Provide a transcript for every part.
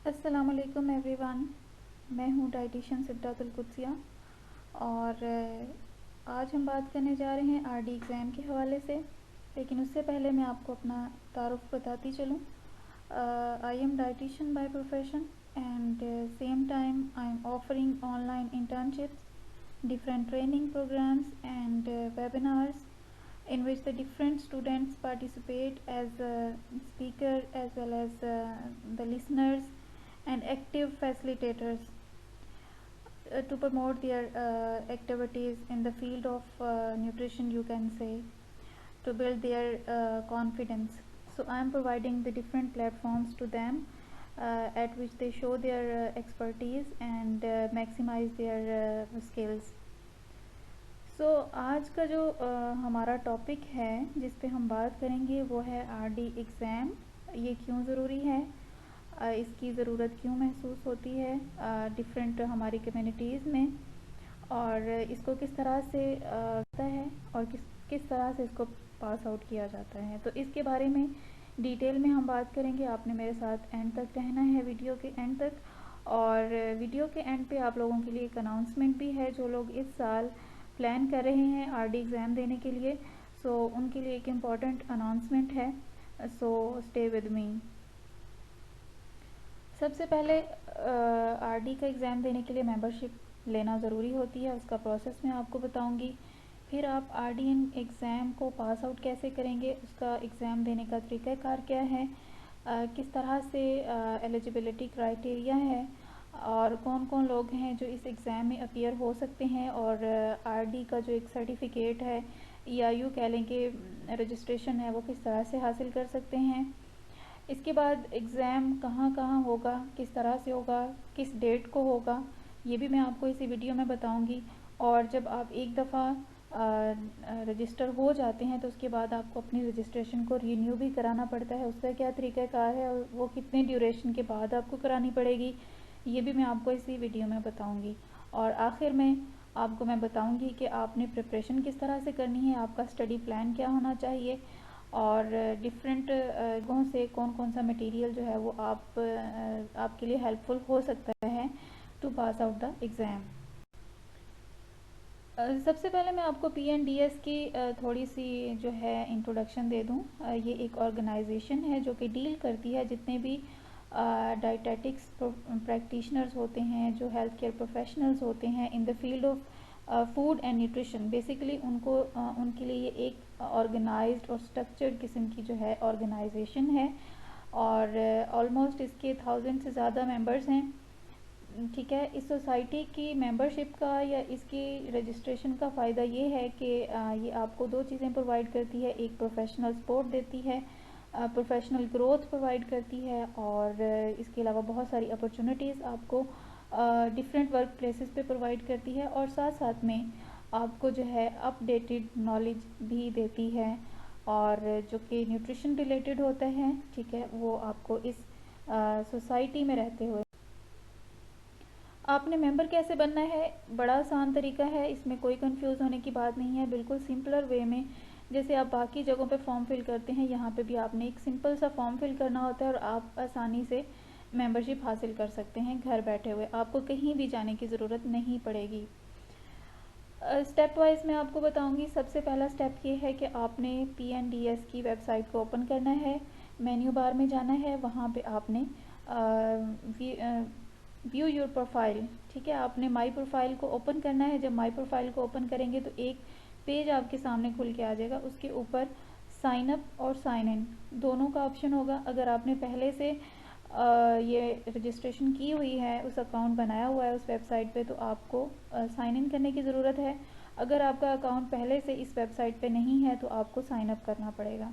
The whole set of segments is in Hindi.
अस्सलाम वालेकुम एवरीवन। मैं हूँ डाइटिशियन सिद्दातुल कुद्सिया और आज हम बात करने जा रहे हैं आरडी एग्ज़ाम के हवाले से। लेकिन उससे पहले मैं आपको अपना तारुफ बताती चलूँ। I am dietitian by profession and same time I am offering online internships, different training programs and webinars in which the different students participate as a speaker as well as the listeners and active facilitators to promote their activities in the field of nutrition, you can say, to build their confidence. So I am providing the different platforms to them at which they show their expertise and maximize their skills. आज का जो हमारा टॉपिक है जिस पे हम बात करेंगे वो है आरडी एग्ज़ाम। ये क्यों ज़रूरी है, इसकी ज़रूरत क्यों महसूस होती है डिफरेंट हमारी कम्युनिटीज़ में, और इसको किस तरह से होता है और किस तरह से इसको पास आउट किया जाता है। तो इसके बारे में डिटेल में हम बात करेंगे। आपने मेरे साथ एंड तक रहना है, वीडियो के एंड तक। और वीडियो के एंड पे आप लोगों के लिए एक अनाउंसमेंट भी है। जो लोग इस साल प्लान कर रहे हैं आरडी एग्ज़ाम देने के लिए, सो उनके लिए एक इम्पॉर्टेंट अनाउंसमेंट है। So stay with me. सबसे पहले आरडी का एग्ज़ाम देने के लिए मेंबरशिप लेना ज़रूरी होती है। उसका प्रोसेस मैं आपको बताऊंगी। फिर आप आरडी एग्ज़ाम को पास आउट कैसे करेंगे, उसका एग्ज़ाम देने का तरीक़ाकार क्या है, किस तरह से एलिजिबिलिटी क्राइटेरिया है, और कौन कौन लोग हैं जो इस एग्ज़ाम में अपीयर हो सकते हैं, और आरडी का जो एक सर्टिफिकेट है या यूँ कह लें कि रजिस्ट्रेशन है वो किस तरह से हासिल कर सकते हैं। इसके बाद एग्ज़ाम कहाँ कहाँ होगा, किस तरह से होगा, किस डेट को होगा, ये भी मैं आपको इसी वीडियो में बताऊंगी। और जब आप एक दफ़ा रजिस्टर हो जाते हैं तो उसके बाद आपको अपनी रजिस्ट्रेशन को रीन्यू भी कराना पड़ता है। उसका क्या तरीक़ाकार है और वो कितने ड्यूरेशन के बाद आपको करानी पड़ेगी, ये भी मैं आपको इसी वीडियो में बताऊंगी। और आखिर में आपको मैं बताऊंगी कि आपने प्रिपरेशन किस तरह से करनी है, आपका स्टडी प्लान क्या होना चाहिए, और डिफरेंट जगहों से कौन कौन सा मटेरियल जो है वो आपके लिए हेल्पफुल हो सकता है to pass out the exam. सबसे पहले मैं आपको PNDS की थोड़ी सी जो है इंट्रोडक्शन दे दूं। ये एक ऑर्गेनाइजेशन है जो कि डील करती है जितने भी डाइटेटिक्स प्रैक्टिशनर्स होते हैं, जो हेल्थ केयर प्रोफेशनल्स होते हैं in the field of food and nutrition. Basically उनके लिए ये एक ऑर्गेनाइज्ड और स्ट्रक्चर्ड किस्म की जो है ऑर्गेनाइजेशन है, और ऑलमोस्ट इसके 1000 से ज़्यादा मेंबर्स हैं। ठीक है, इस सोसाइटी की मेंबरशिप का या इसकी रजिस्ट्रेशन का फ़ायदा ये है कि ये आपको दो चीज़ें प्रोवाइड करती है। एक प्रोफेशनल सपोर्ट देती है, प्रोफेशनल ग्रोथ प्रोवाइड करती है, और इसके अलावा बहुत सारी अपॉर्चुनिटीज़ आपको डिफरेंट वर्क प्लेसेस पे प्रोवाइड करती है, और साथ साथ में आपको जो है अपडेटेड नॉलेज भी देती है, और जो कि न्यूट्रिशन रिलेटेड होता है। ठीक है, वो आपको इस सोसाइटी में रहते हुए। आपने मेंबर कैसे बनना है, बड़ा आसान तरीका है, इसमें कोई कंफ्यूज होने की बात नहीं है। बिल्कुल सिंपलर वे में जैसे आप बाकी जगहों पे फॉर्म फिल करते हैं, यहाँ पे भी आपने एक सिंपल सा फॉर्म फिल करना होता है और आप आसानी से मेंबरशिप हासिल कर सकते हैं घर बैठे हुए। आपको कहीं भी जाने की ज़रूरत नहीं पड़ेगी। स्टेप वाइज मैं आपको बताऊंगी। सबसे पहला स्टेप ये है कि आपने PNDS की वेबसाइट को ओपन करना है, मेन्यू बार में जाना है, वहाँ पे आपने व्यू योर प्रोफाइल, ठीक है, आपने माई प्रोफाइल को ओपन करना है। जब माई प्रोफाइल को ओपन करेंगे तो एक पेज आपके सामने खुल के आ जाएगा। उसके ऊपर साइन अप और साइन इन दोनों का ऑप्शन होगा। अगर आपने पहले से ये रजिस्ट्रेशन की हुई है, उस अकाउंट बनाया हुआ है उस वेबसाइट पे, तो आपको साइन इन करने की ज़रूरत है। अगर आपका अकाउंट पहले से इस वेबसाइट पे नहीं है तो आपको साइन अप करना पड़ेगा।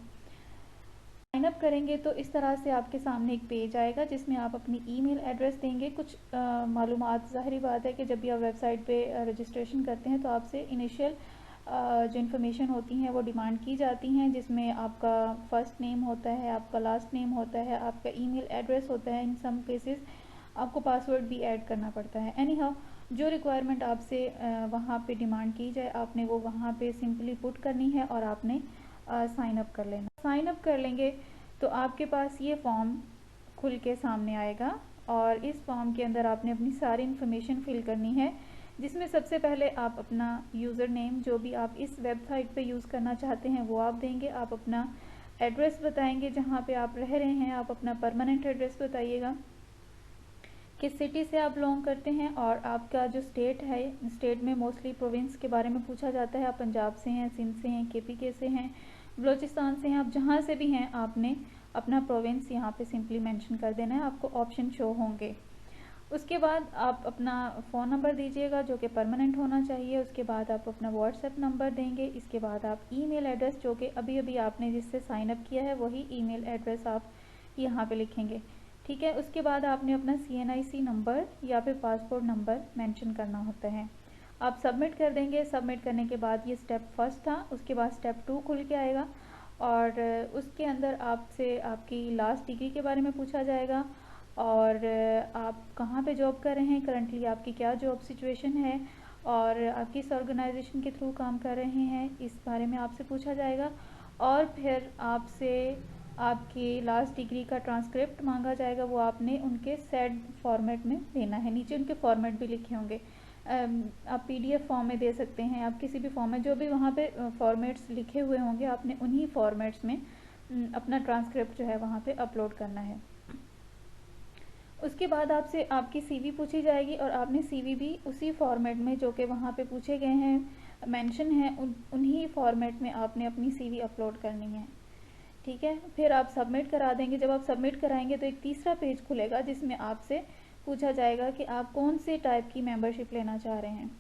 साइन अप करेंगे तो इस तरह से आपके सामने एक पेज आएगा जिसमें आप अपनी ईमेल एड्रेस देंगे। कुछ मालूमात, ज़ाहिरी बात है कि जब भी आप वेबसाइट पे रजिस्ट्रेशन करते हैं तो आपसे इनिशियल जो इन्फॉर्मेशन होती हैं वो डिमांड की जाती हैं, जिसमें आपका फ़र्स्ट नेम होता है, आपका लास्ट नेम होता है, आपका ईमेल एड्रेस होता है। इन सम केसेस आपको पासवर्ड भी ऐड करना पड़ता है। एनी हाउ, जो रिक्वायरमेंट आपसे वहाँ पे डिमांड की जाए आपने वो वहाँ पे सिंपली पुट करनी है और आपने साइन अप कर लेना। साइन अप कर लेंगे तो आपके पास ये फॉर्म खुल के सामने आएगा, और इस फॉर्म के अंदर आपने अपनी सारी इन्फॉर्मेशन फिल करनी है, जिसमें सबसे पहले आप अपना यूज़र नेम जो भी आप इस वेबसाइट पे यूज़ करना चाहते हैं वो आप देंगे। आप अपना एड्रेस बताएंगे जहाँ पे आप रह रहे हैं, आप अपना परमानेंट एड्रेस बताइएगा, किस सिटी से आप बिलोंग करते हैं, और आपका जो स्टेट है, स्टेट में मोस्टली प्रोविंस के बारे में पूछा जाता है, आप पंजाब से हैं, सिंध से हैं, KPK से हैं, बलूचिस्तान से हैं, आप जहाँ से भी हैं आपने अपना प्रोविंस यहाँ पे सिंपली मेंशन कर देना है, आपको ऑप्शन शो होंगे। उसके बाद आप अपना फ़ोन नंबर दीजिएगा जो कि परमानेंट होना चाहिए। उसके बाद आप अपना व्हाट्सएप नंबर देंगे। इसके बाद आप ईमेल एड्रेस जो कि अभी अभी आपने जिससे साइन अप किया है वही ईमेल एड्रेस आप यहाँ पे लिखेंगे, ठीक है। उसके बाद आपने अपना CNIC नंबर या फिर पासपोर्ट नंबर मेंशन करना होता है। आप सबमिट कर देंगे। सबमिट करने के बाद ये स्टेप फर्स्ट था। उसके बाद स्टेप 2 खुल के आएगा और उसके अंदर आपसे आपकी लास्ट डिग्री के बारे में पूछा जाएगा और आप कहाँ पे जॉब कर रहे हैं, करंटली आपकी क्या जॉब सिचुएशन है और आप किस ऑर्गेनाइजेशन के थ्रू काम कर रहे हैं, इस बारे में आपसे पूछा जाएगा। और फिर आपसे आपकी लास्ट डिग्री का ट्रांसक्रिप्ट मांगा जाएगा, वो आपने उनके सेड फॉर्मेट में देना है। नीचे उनके फॉर्मेट भी लिखे होंगे, आप PDF फॉर्म में दे सकते हैं, आप किसी भी फॉर्म में, जो भी वहाँ पे फॉर्मेट्स लिखे हुए होंगे आपने उन्हीं फॉर्मेट्स में अपना ट्रांसक्रिप्ट जो है वहाँ पे अपलोड करना है। उसके बाद आपसे आपकी CV पूछी जाएगी और आपने CV भी उसी फॉर्मेट में जो कि वहाँ पे पूछे गए हैं, मेंशन है, उन्हीं फॉर्मेट में आपने अपनी CV अपलोड करनी है, ठीक है। फिर आप सबमिट करा देंगे। जब आप सबमिट कराएंगे तो एक तीसरा पेज खुलेगा जिसमें आपसे पूछा जाएगा कि आप कौन से टाइप की मेंबरशिप लेना चाह रहे हैं।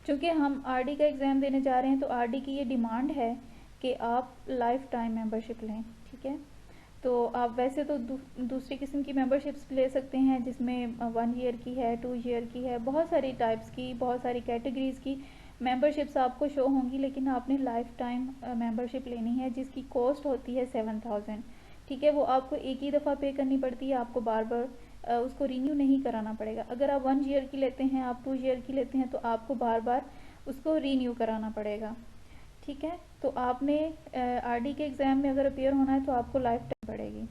चूँकि हम RD का एग्ज़ाम देने जा रहे हैं तो RD की ये डिमांड है कि आप लाइफ टाइम मेंबरशिप लें, ठीक है। तो आप वैसे तो दूसरी किस्म की मेंबरशिप्स ले सकते हैं जिसमें 1 ईयर की है, 2 ईयर की है, बहुत सारी टाइप्स की, बहुत सारी कैटेगरीज़ की मेंबरशिप्स आपको शो होंगी, लेकिन आपने लाइफ टाइम मेंबरशिप लेनी है जिसकी कॉस्ट होती है 7000, ठीक है। वो आपको एक ही दफ़ा पे करनी पड़ती है, आपको बार बार उसको रीन्यू नहीं कराना पड़ेगा। अगर आप 1 ईयर की लेते हैं, आप 2 ईयर की लेते हैं तो आपको बार बार उसको रीन्यू कराना पड़ेगा, ठीक है। तो आपने RD के एग्ज़ाम में अगर अपीयर होना है तो आपको लाइफ टाइम पड़ेगी।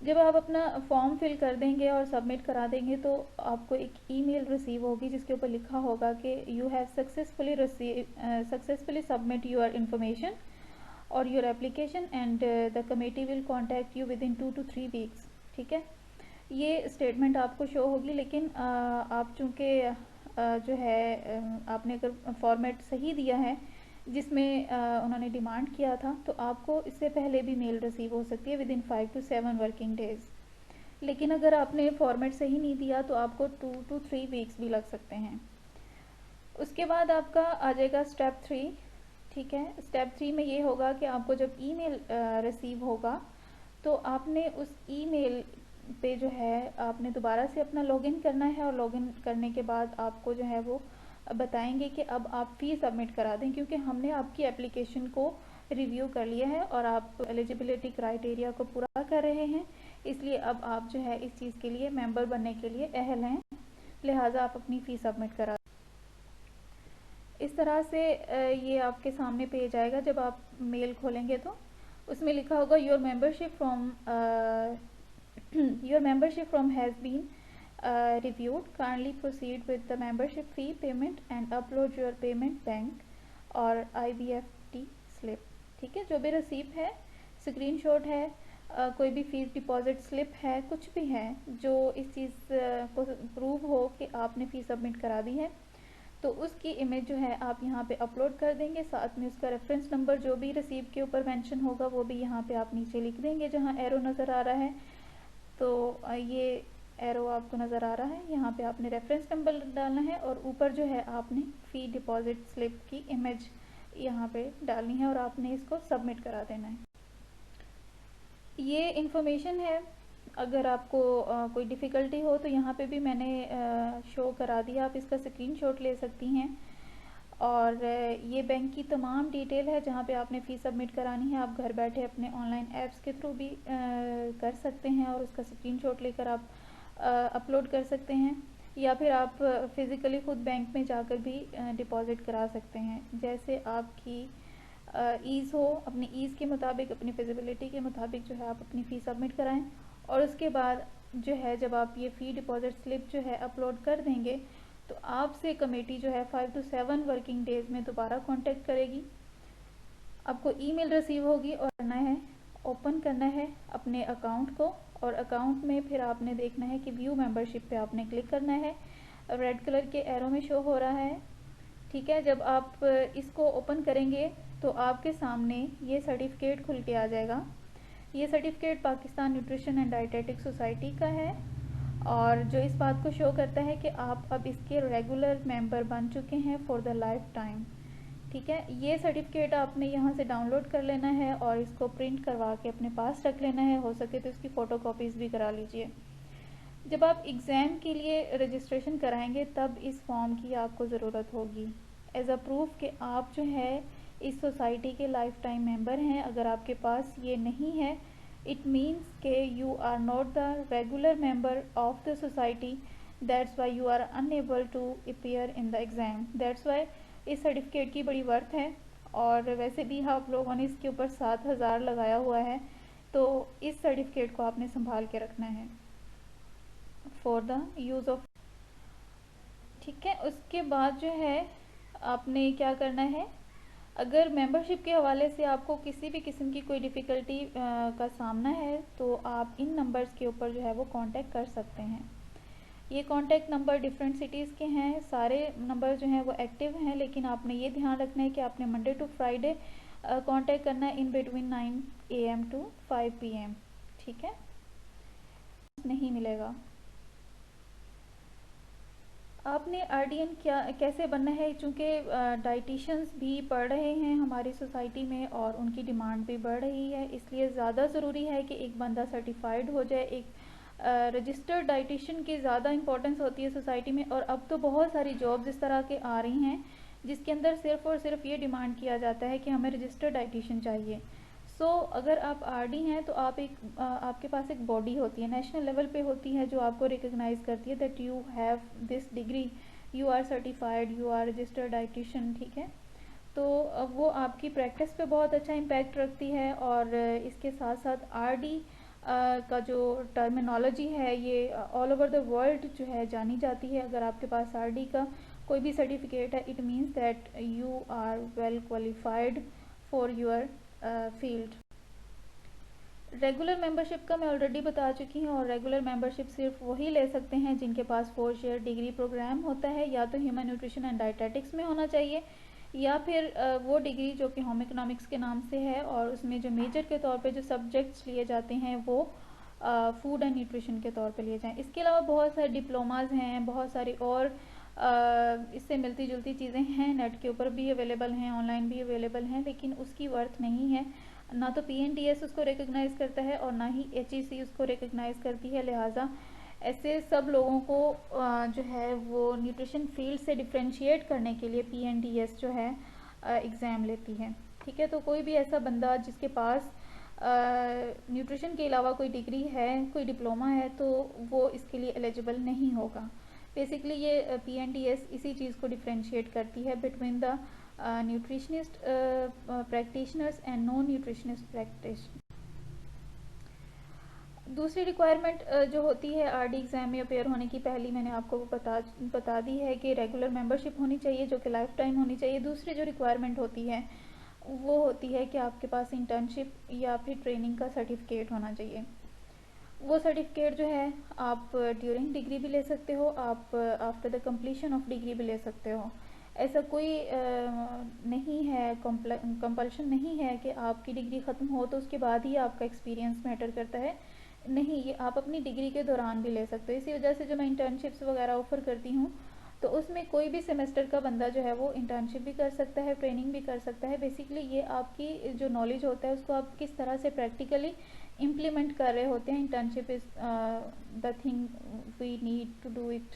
जब आप अपना फॉर्म फिल कर देंगे और सबमिट करा देंगे तो आपको एक ईमेल रिसीव होगी जिसके ऊपर लिखा होगा कि you have successfully submit your information और your application and the committee will contact you within 2 to 3 weeks, ठीक है। ये स्टेटमेंट आपको शो होगी, लेकिन आप चूँकि जो है आपने अगर फॉर्मेट सही दिया है जिसमें उन्होंने डिमांड किया था तो आपको इससे पहले भी मेल रिसीव हो सकती है with in 5 to 7 working days. लेकिन अगर आपने फॉर्मेट सही नहीं दिया तो आपको 2 to 3 वीक्स भी लग सकते हैं। उसके बाद आपका आ जाएगा स्टेप 3, ठीक है। स्टेप 3 में ये होगा कि आपको जब ईमेल रिसीव होगा तो आपने उस ईमेल पे जो है आपने दोबारा से अपना लॉगिन करना है और लॉगिन करने के बाद आपको जो है वो बताएंगे कि अब आप फ़ी सबमिट करा दें, क्योंकि हमने आपकी एप्लीकेशन को रिव्यू कर लिया है और आप एलिजिबिलिटी क्राइटेरिया को पूरा कर रहे हैं, इसलिए अब आप जो है इस चीज़ के लिए मेंबर बनने के लिए अहल हैं, लिहाजा आप अपनी फ़ी सबमिट करा। इस तरह से ये आपके सामने पेज आएगा जब आप मेल खोलेंगे तो उसमें लिखा होगा your membership from has been reviewed, kindly proceed with the membership fee payment and upload your payment bank और IBFT slip, ठीक है। जो भी रसीद है, स्क्रीनशॉट है, कोई भी फीस डिपॉजिट स्लिप है, कुछ भी है जो इस चीज़ को प्रूव हो कि आपने फ़ीस सबमिट करा दी है, तो उसकी इमेज जो है आप यहाँ पे अपलोड कर देंगे। साथ में उसका रेफरेंस नंबर जो भी रसीद के ऊपर मेंशन होगा वो भी यहाँ पे आप नीचे लिख देंगे जहाँ एरो नज़र आ रहा है। तो ये एरो आपको नज़र आ रहा है, यहाँ पे आपने रेफरेंस नंबर डालना है और ऊपर जो है आपने फ़ी डिपॉजिट स्लिप की इमेज यहाँ पे डालनी है और आपने इसको सबमिट करा देना है। ये इन्फॉर्मेशन है। अगर आपको कोई डिफ़िकल्टी हो तो यहाँ पे भी मैंने शो करा दिया, आप इसका स्क्रीनशॉट ले सकती हैं। और ये बैंक की तमाम डिटेल है जहाँ पे आपने फ़ीस सबमिट करानी है। आप घर बैठे अपने ऑनलाइन ऐप्स के थ्रू भी कर सकते हैं और उसका स्क्रीनशॉट लेकर आप अपलोड कर सकते हैं, या फिर आप फ़िज़िकली ख़ुद बैंक में जाकर भी डिपॉज़िट करा सकते हैं। जैसे आपकी ईज़ हो, अपनी ईज़ के मुताबिक, अपनी फिजिबिलिटी के मुताबिक जो है आप अपनी फ़ीस सबमिट कराएं और उसके बाद जो है जब आप ये फ़ी डिपॉज़िट स्लिप जो है अपलोड कर देंगे तो आपसे कमेटी जो है 5 to 7 वर्किंग डेज़ में दोबारा कांटेक्ट करेगी। आपको ईमेल रिसीव होगी और करना है, ओपन करना है अपने अकाउंट को, और अकाउंट में फिर आपने देखना है कि व्यू मेंबरशिप पे आपने क्लिक करना है। रेड कलर के एरो में शो हो रहा है, ठीक है। जब आप इसको ओपन करेंगे तो आपके सामने ये सर्टिफिकेट खुल के आ जाएगा। ये certificate Pakistan nutrition and dietetic society का है और जो इस बात को शो करता है कि आप अब इसके रेगुलर मेंबर बन चुके हैं फॉर द लाइफ टाइम, ठीक है। ये सर्टिफिकेट आपने यहाँ से डाउनलोड कर लेना है और इसको प्रिंट करवा के अपने पास रख लेना है, हो सके तो इसकी फ़ोटोकॉपीज़ भी करा लीजिए। जब आप एग्ज़ाम के लिए रजिस्ट्रेशन कराएंगे तब इस फॉर्म की आपको ज़रूरत होगी एज अ प्रूफ कि आप जो है इस सोसाइटी के लाइफ टाइम मेंबर हैं। अगर आपके पास ये नहीं है, इट मीन्स के you are not the regular member of the society, that's why you are unable to appear in the exam. That's why इस सर्टिफिकेट की बड़ी वर्थ है। और वैसे भी आप लोगों ने इसके ऊपर 7,000 लगाया हुआ है, तो इस सर्टिफिकेट को आपने संभाल के रखना है फॉर द यूज़ ऑफ, ठीक है। उसके बाद जो है आपने क्या करना है, अगर मेंबरशिप के हवाले से आपको किसी भी किस्म की कोई डिफ़िकल्टी का सामना है तो आप इन नंबर्स के ऊपर जो है वो कांटेक्ट कर सकते हैं। ये कांटेक्ट नंबर डिफरेंट सिटीज़ के हैं, सारे नंबर जो हैं वो एक्टिव हैं, लेकिन आपने ये ध्यान रखना है कि आपने मंडे टू फ्राइडे कांटेक्ट करना है in between 9 AM to 5 PM, ठीक है। नहीं मिलेगा। आपने आरडीएन क्या कैसे बनना है, चूँकि डाइटिशियंस भी बढ़ रहे हैं हमारी सोसाइटी में और उनकी डिमांड भी बढ़ रही है, इसलिए ज़्यादा ज़रूरी है कि एक बंदा सर्टिफाइड हो जाए। एक रजिस्टर्ड डाइटिशियन की ज़्यादा इंपॉर्टेंस होती है सोसाइटी में। और अब तो बहुत सारी जॉब्स इस तरह के आ रही हैं जिसके अंदर सिर्फ़ और सिर्फ ये डिमांड किया जाता है कि हमें रजिस्टर्ड डाइटिशियन चाहिए। सो अगर आप आरडी हैं तो आप आपके पास एक बॉडी होती है, नेशनल लेवल पे होती है, जो आपको रिकग्नाइज करती है that you have this degree, you are certified, you are registered dietitian, ठीक है। तो वो आपकी प्रैक्टिस पे बहुत अच्छा इम्पैक्ट रखती है। और इसके साथ साथ आरडी का जो टर्मिनोलॉजी है ये ऑल ओवर द वर्ल्ड जो है जानी जाती है। अगर आपके पास आरडी का कोई भी सर्टिफिकेट है, it means that you are well qualified for your field. Regular membership का मैं ऑलरेडी बता चुकी हूँ, और रेगुलर मेंबरशिप सिर्फ वही ले सकते हैं जिनके पास 4 ईयर डिग्री प्रोग्राम होता है, या तो ह्यूमन न्यूट्रिशन एंड डाइटेटिक्स में होना चाहिए, या फिर वो डिग्री जो कि होम इकोनॉमिक्स के नाम से है और उसमें जो मेजर के तौर पे जो सब्जेक्ट्स लिए जाते हैं वो फूड एंड न्यूट्रिशन के तौर पे लिए जाएँ। इसके अलावा बहुत सारे डिप्लोमाज हैं, बहुत सारी और इससे मिलती जुलती चीज़ें हैं, नेट के ऊपर भी अवेलेबल हैं, ऑनलाइन भी अवेलेबल हैं, लेकिन उसकी वर्थ नहीं है। ना तो PNDS उसको रिकग्नाइज़ करता है और ना ही HEC उसको रिकग्नाइज़ करती है। लिहाजा ऐसे सब लोगों को जो है वो न्यूट्रिशन फील्ड से डिफ्रेंशिएट करने के लिए PNDS जो है एग्ज़ाम लेती है, ठीक है। तो कोई भी ऐसा बंदा जिसके पास न्यूट्रिशन के अलावा कोई डिग्री है, कोई डिप्लोमा है, तो वो इसके लिए एलिजिबल नहीं होगा। बेसिकली ये PNDS इसी चीज़ को डिफ्रेंशिएट करती है between the nutritionist practitioners and non nutritionist practitioner. दूसरी रिक्वायरमेंट जो होती है आरडी एग्ज़ाम में अपेयर होने की, पहली मैंने आपको बता दी है कि रेगुलर मेंबरशिप होनी चाहिए जो कि लाइफ टाइम होनी चाहिए। दूसरी जो रिक्वायरमेंट होती है वो होती है कि आपके पास इंटर्नशिप या फिर ट्रेनिंग का सर्टिफिकेट होना चाहिए। वो सर्टिफिकेट जो है आप ड्यूरिंग डिग्री भी ले सकते हो, आप after the completion of degree भी ले सकते हो। ऐसा कोई नहीं है, कंपल्शन नहीं है कि आपकी डिग्री ख़त्म हो तो उसके बाद ही आपका एक्सपीरियंस मैटर करता है। नहीं, ये आप अपनी डिग्री के दौरान भी ले सकते हो। इसी वजह से जो मैं इंटर्नशिप्स वगैरह ऑफ़र करती हूँ तो उसमें कोई भी सेमेस्टर का बंदा जो है वो इंटर्नशिप भी कर सकता है, ट्रेनिंग भी कर सकता है। बेसिकली ये आपकी जो नॉलेज होता है उसको आप किस तरह से प्रैक्टिकली इम्प्लीमेंट कर रहे होते हैं। Internship is the thing we need to do it,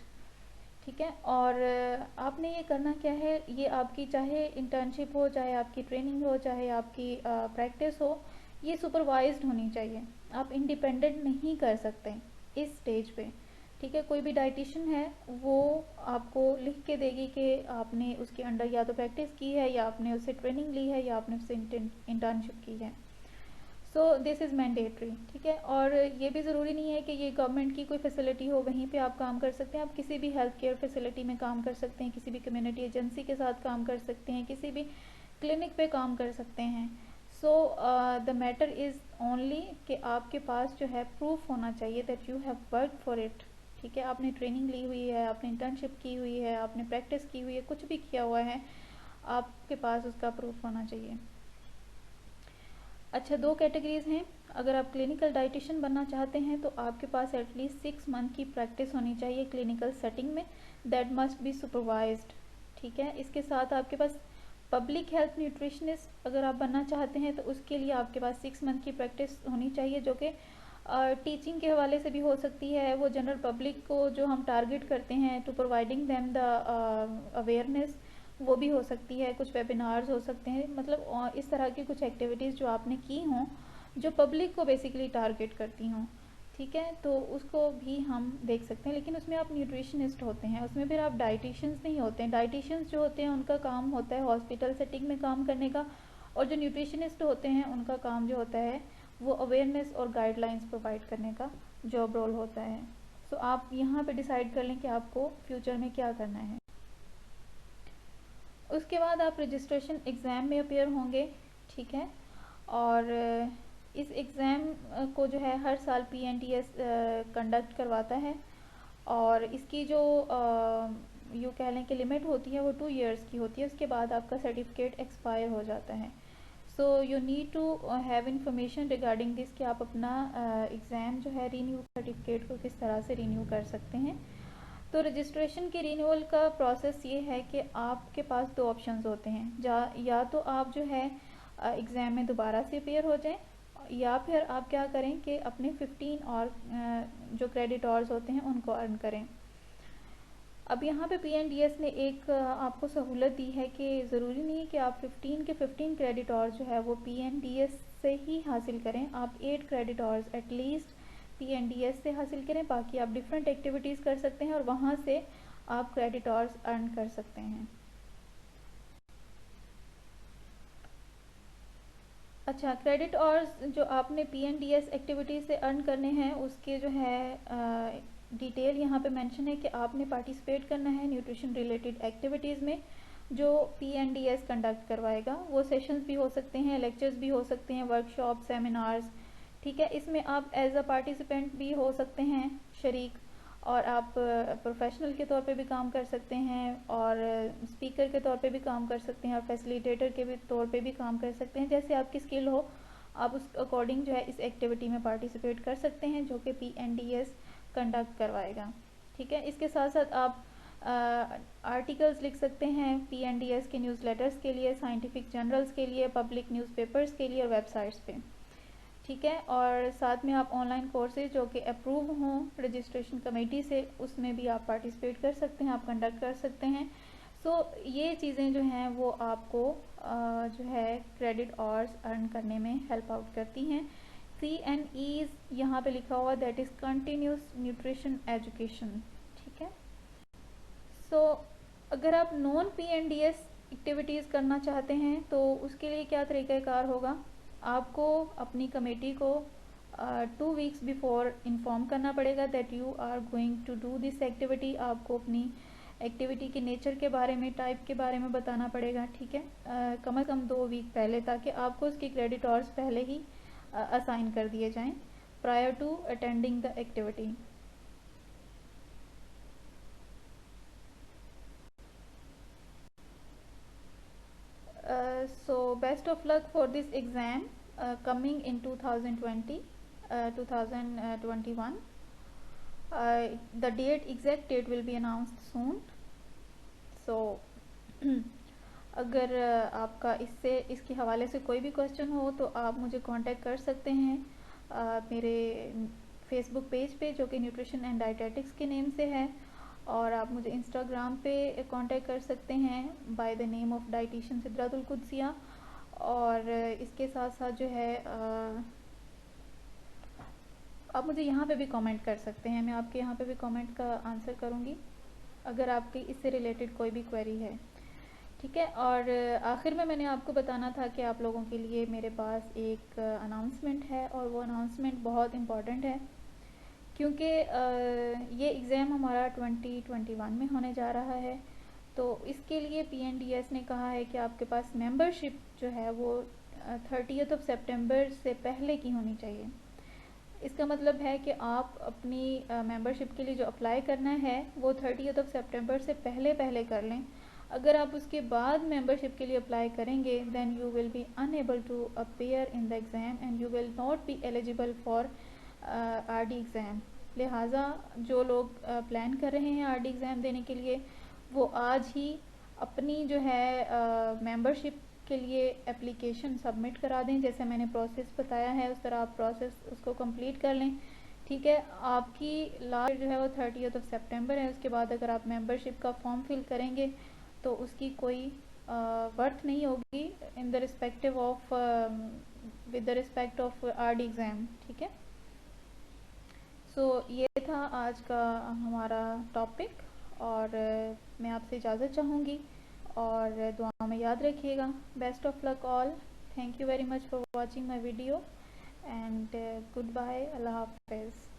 ठीक है। और आपने ये करना क्या है, ये आपकी चाहे इंटर्नशिप हो, चाहे आपकी ट्रेनिंग हो, चाहे आपकी प्रैक्टिस हो, ये सुपरवाइज्ड होनी चाहिए। आप इंडिपेंडेंट नहीं कर सकते इस स्टेज पे, ठीक है। कोई भी डाइटिशियन है वो आपको लिख के देगी कि आपने उसके अंडर या तो प्रैक्टिस की है, या आपने उससे ट्रेनिंग ली है, या आपने उससे इंटर्नशिप की है। सो दिस इज़ मैंडेटरी, ठीक है। और ये भी ज़रूरी नहीं है कि ये गवर्नमेंट की कोई फैसिलिटी हो वहीं पे आप काम कर सकते हैं, आप किसी भी हेल्थ केयर फैसिलिटी में काम कर सकते हैं, किसी भी कम्युनिटी एजेंसी के साथ काम कर सकते हैं, किसी भी क्लिनिक पे काम कर सकते हैं। So the matter is only कि आपके पास जो है प्रूफ होना चाहिए that you have work for it, ठीक है। आपने ट्रेनिंग ली हुई है, आपने इंटर्नशिप की हुई है, आपने प्रैक्टिस की हुई है, कुछ भी किया हुआ है, आपके पास उसका प्रूफ होना चाहिए। अच्छा, दो कैटेगरीज़ हैं। अगर आप क्लिनिकल डाइटिशियन बनना चाहते हैं तो आपके पास एटलीस्ट 6 मंथ की प्रैक्टिस होनी चाहिए क्लिनिकल सेटिंग में, दैट मस्ट बी सुपरवाइज्ड, ठीक है। इसके साथ आपके पास पब्लिक हेल्थ न्यूट्रिशनिस्ट अगर आप बनना चाहते हैं तो उसके लिए आपके पास 6 मंथ की प्रैक्टिस होनी चाहिए, जो कि टीचिंग के हवाले से भी हो सकती है। वो जनरल पब्लिक को जो हम टारगेट करते हैं to providing them the awareness, वो भी हो सकती है। कुछ वेबिनार्स हो सकते हैं, मतलब इस तरह की कुछ एक्टिविटीज़ जो आपने की हों जो पब्लिक को बेसिकली टारगेट करती हों, ठीक है, तो उसको भी हम देख सकते हैं। लेकिन उसमें आप न्यूट्रिशनिस्ट होते हैं, उसमें फिर आप डाइटिशियंस नहीं होते हैं। डाइटिशियंस जो होते हैं उनका काम होता है हॉस्पिटल सेटिंग में काम करने का, और जो न्यूट्रिशनिस्ट होते हैं उनका काम जो होता है वो अवेयरनेस और गाइडलाइंस प्रोवाइड करने का जॉब रोल होता है। सो आप यहाँ पे डिसाइड कर लें कि आपको फ्यूचर में क्या करना है। उसके बाद आप रजिस्ट्रेशन एग्ज़ाम में अपेयर होंगे, ठीक है। और इस एग्ज़ाम को जो है हर साल PNDS कंडक्ट करवाता है, और इसकी जो यूँ कह लें कि लिमिट होती है वो 2 इयर्स की होती है। उसके बाद आपका सर्टिफिकेट एक्सपायर हो जाता है। So you need to have information regarding this कि आप अपना एग्ज़ाम जो है रीन्यू सर्टिफिकेट को किस तरह से रीन्यू कर सकते हैं। तो रजिस्ट्रेशन के रिन्यूअल का प्रोसेस ये है कि आपके पास दो ऑप्शंस होते हैं, या तो आप जो है एग्ज़ाम में दोबारा से अपेयर हो जाएं, या फिर आप क्या करें कि अपने 15 और जो क्रेडिट आवर्स होते हैं उनको अर्न करें। अब यहाँ पे PNDS ने एक आपको सहूलत दी है कि ज़रूरी नहीं है कि आप 15 के 15 क्रेडिट आवर्स जो है वो PNDS से ही हासिल करें। आप 8 क्रेडिट आवर्स एटलीस्ट PNDS से हासिल करें, बाकी आप डिफरेंट एक्टिविटीज़ कर सकते हैं और वहाँ से आप क्रेडिट आवर्स अर्न कर सकते हैं। अच्छा, क्रेडिट आवर्स जो आपने PNDS एक्टिविटीज़ से अर्न करने हैं उसके जो है डिटेल यहाँ पे मेंशन है कि आपने पार्टिसिपेट करना है न्यूट्रिशन रिलेटेड एक्टिविटीज़ में जो PNDS कंडक्ट करवाएगा। वो सेशंस भी हो सकते हैं, लेक्चर्स भी हो सकते हैं, वर्कशॉप, सेमिनार्स, ठीक है। इसमें आप एज अ पार्टिसिपेंट भी हो सकते हैं शरीक, और आप प्रोफेशनल के तौर पे भी काम कर सकते हैं, और स्पीकर के तौर पे भी काम कर सकते हैं, और फैसिलिटेटर के भी तौर पे भी काम कर सकते हैं। जैसे आपकी स्किल हो आप उस अकॉर्डिंग जो है इस एक्टिविटी में पार्टिसिपेट कर सकते हैं जो कि PNDS कंडक्ट करवाएगा, ठीक है। इसके साथ साथ आप आर्टिकल्स लिख सकते हैं PNDS के न्यूज़लेटर्स के लिए, साइंटिफिक जर्नल्स के लिए, पब्लिक न्यूज़पेपर्स के लिए और वेबसाइट्स पे, ठीक है। और साथ में आप ऑनलाइन कोर्सेज जो कि अप्रूव हों रजिस्ट्रेशन कमेटी से उसमें भी आप पार्टिसिपेट कर सकते हैं, आप कंडक्ट कर सकते हैं। सो ये चीज़ें जो हैं वो आपको जो है क्रेडिट आवर्स अर्न करने में हेल्प आउट करती हैं। CNEs यहाँ पे लिखा हुआ that is continuous nutrition education, ठीक है। सो अगर आप नॉन PNDS एक्टिविटीज़ करना चाहते हैं तो उसके लिए क्या तरीक़ाकार होगा, आपको अपनी कमेटी को 2 वीक्स बिफोर इन्फॉर्म करना पड़ेगा that you are going to do this activity. आपको अपनी एक्टिविटी के नेचर के बारे में, टाइप के बारे में बताना पड़ेगा, ठीक है, कम से कम 2 वीक पहले, ताकि आपको उसकी क्रेडिट आवर्स पहले ही असाइन कर दिए जाएं prior to attending the activity. So best of luck for this exam coming in 2020 2021. The exact date will be announced soon. So अगर आपका इसके हवाले से कोई भी क्वेश्चन हो तो आप मुझे कांटेक्ट कर सकते हैं मेरे फेसबुक पेज पे जो कि न्यूट्रिशन एंड डाइटेटिक्स के नेम से है, और आप मुझे इंस्टाग्राम पे कांटेक्ट कर सकते हैं by the name of dietitian Sidratul Qudsia. और इसके साथ साथ जो है आप मुझे यहाँ पे भी कमेंट कर सकते हैं, मैं आपके यहाँ पे भी कमेंट का आंसर करूँगी अगर आपकी इससे रिलेटेड कोई भी क्वेरी है। ठीक है। और आखिर में मैंने आपको बताना था कि आप लोगों के लिए मेरे पास एक अनाउंसमेंट है, और वो अनाउंसमेंट बहुत इम्पॉर्टेंट है, क्योंकि ये एग्ज़ाम हमारा 2021 में होने जा रहा है। तो इसके लिए PNDS ने कहा है कि आपके पास मेंबरशिप जो है वो 30 सितंबर से पहले की होनी चाहिए। इसका मतलब है कि आप अपनी मेंबरशिप के लिए जो अप्लाई करना है वो 30 सितंबर से पहले पहले कर लें। अगर आप उसके बाद मेंबरशिप के लिए अप्लाई करेंगे then you will be unable to appear in the exam and you will not be eligible for RD exam. लिहाजा जो लोग प्लान कर रहे हैं RD एग्ज़ाम देने के लिए, वो आज ही अपनी जो है मेंबरशिप के लिए एप्लीकेशन सबमिट करा दें। जैसे मैंने प्रोसेस बताया है उस तरह आप प्रोसेस उसको कंप्लीट कर लें। ठीक है, आपकी लास्ट जो है वो 30 सितंबर है। उसके बाद अगर आप मेंबरशिप का फॉर्म फिल करेंगे तो उसकी कोई वर्थ नहीं होगी in the respective of with the respect of RD exam. ठीक है, सो ये था आज का हमारा टॉपिक, और मैं आपसे इजाज़त चाहूँगी, और दुआ में याद रखिएगा। Best of luck all. Thank you very much for watching my video, and goodbye. अल्लाह हाफिज़।